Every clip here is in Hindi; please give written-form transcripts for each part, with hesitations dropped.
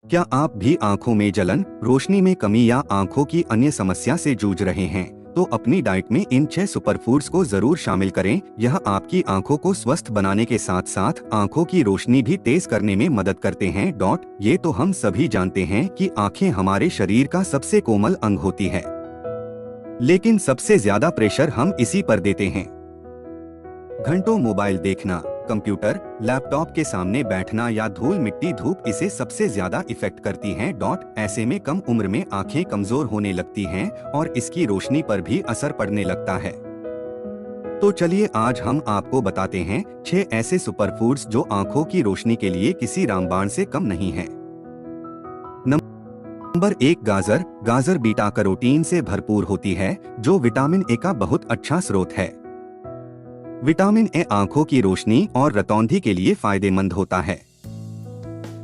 क्या आप भी आंखों में जलन, रोशनी में कमी या आंखों की अन्य समस्या से जूझ रहे हैं? तो अपनी डाइट में इन 6 सुपरफूड्स को जरूर शामिल करें। यह आपकी आंखों को स्वस्थ बनाने के साथ साथ आंखों की रोशनी भी तेज करने में मदद करते हैं। ये तो हम सभी जानते हैं कि आंखें हमारे शरीर का सबसे कोमल अंग होती है, लेकिन सबसे ज्यादा प्रेशर हम इसी पर देते हैं। घंटों मोबाइल देखना, कंप्यूटर, लैपटॉप के सामने बैठना या धूल मिट्टी धूप इसे सबसे ज्यादा इफेक्ट करती हैं। ऐसे में कम उम्र में आंखें कमजोर होने लगती हैं और इसकी रोशनी पर भी असर पड़ने लगता है। तो चलिए आज हम आपको बताते हैं 6 ऐसे सुपरफूड्स जो आंखों की रोशनी के लिए किसी रामबाण से कम नहीं है। नंबर 1, गाजर। गाजर बीटा कैरोटीन से भरपूर होती है, जो विटामिन ए का बहुत अच्छा स्रोत है। विटामिन ए आंखों की रोशनी और रतौंधी के लिए फायदेमंद होता है।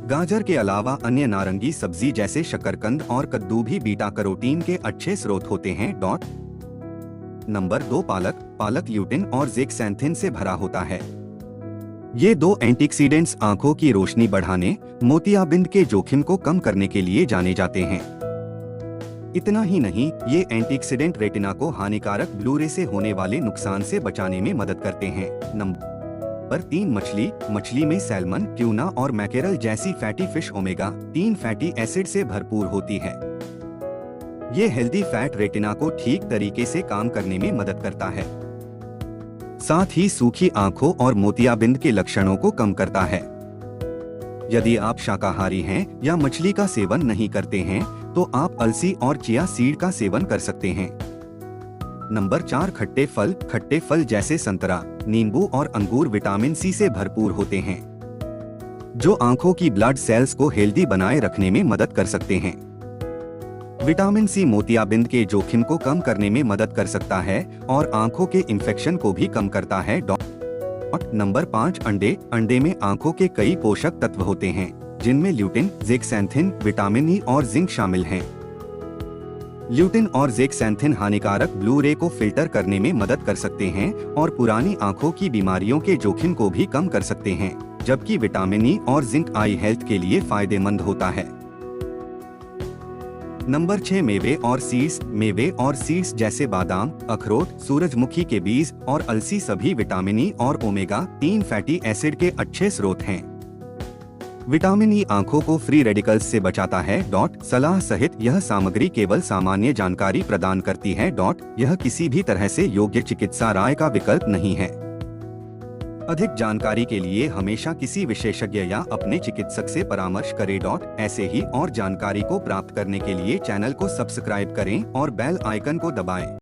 गाजर के अलावा अन्य नारंगी सब्जी जैसे शकरकंद और कद्दू भी बीटा कैरोटीन के अच्छे स्रोत होते हैं। नंबर 2, पालक। पालक ल्यूटिन और ज़ेक्सैंथिन से भरा होता है। ये 2 एंटीऑक्सीडेंट्स आंखों की रोशनी बढ़ाने, मोतियाबिंद के जोखिम को कम करने के लिए जाने जाते हैं। इतना ही नहीं, ये एंटीऑक्सीडेंट रेटिना को हानिकारक ब्लू रे से होने वाले नुकसान से बचाने में मदद करते हैं। नंबर 3, मछली। मछली में सैल्मन, ट्यूना और मैकेरल जैसी fatty fish omega 3 fatty acid से भरपूर होती है। ये हेल्दी फैट रेटिना को ठीक तरीके से काम करने में मदद करता है, साथ ही सूखी आंखों और मोतियाबिंद के लक्षणों को कम करता है। यदि आप शाकाहारी हैं या मछली का सेवन नहीं करते हैं, तो आप अलसी और चिया सीड का सेवन कर सकते हैं। नंबर 4, खट्टे फल। खट्टे फल जैसे संतरा, नींबू और अंगूर विटामिन सी से भरपूर होते हैं, जो आंखों की ब्लड सेल्स को हेल्दी बनाए रखने में मदद कर सकते हैं। विटामिन सी मोतियाबिंद के जोखिम को कम करने में मदद कर सकता है और आंखों के इन्फेक्शन को भी कम करता है। नंबर 5, अंडे। अंडे में आंखों के कई पोषक तत्व होते हैं, जिनमें ल्यूटिन, ज़ेक्सैंथिन, विटामिन ई और जिंक शामिल हैं। ल्यूटिन और ज़ेक्सैंथिन हानिकारक ब्लू रे को फिल्टर करने में मदद कर सकते हैं और पुरानी आंखों की बीमारियों के जोखिम को भी कम कर सकते हैं, जबकि विटामिन ई और जिंक आई हेल्थ के लिए फायदेमंद होता है। नंबर 6, मेवे और सीड्स। मेवे और सीड्स जैसे बादाम, अखरोट, सूरजमुखी के बीज और अलसी सभी विटामिन ई और ओमेगा 3 फैटी एसिड के अच्छे स्रोत हैं। विटामिन ई आंखों को फ्री रेडिकल्स से बचाता है। सलाह सहित यह सामग्री केवल सामान्य जानकारी प्रदान करती है। यह किसी भी तरह से योग्य चिकित्सा राय का विकल्प नहीं है। अधिक जानकारी के लिए हमेशा किसी विशेषज्ञ या अपने चिकित्सक से परामर्श करें। ऐसे ही और जानकारी को प्राप्त करने के लिए चैनल को सब्सक्राइब करें और बेल आइकन को दबाएं।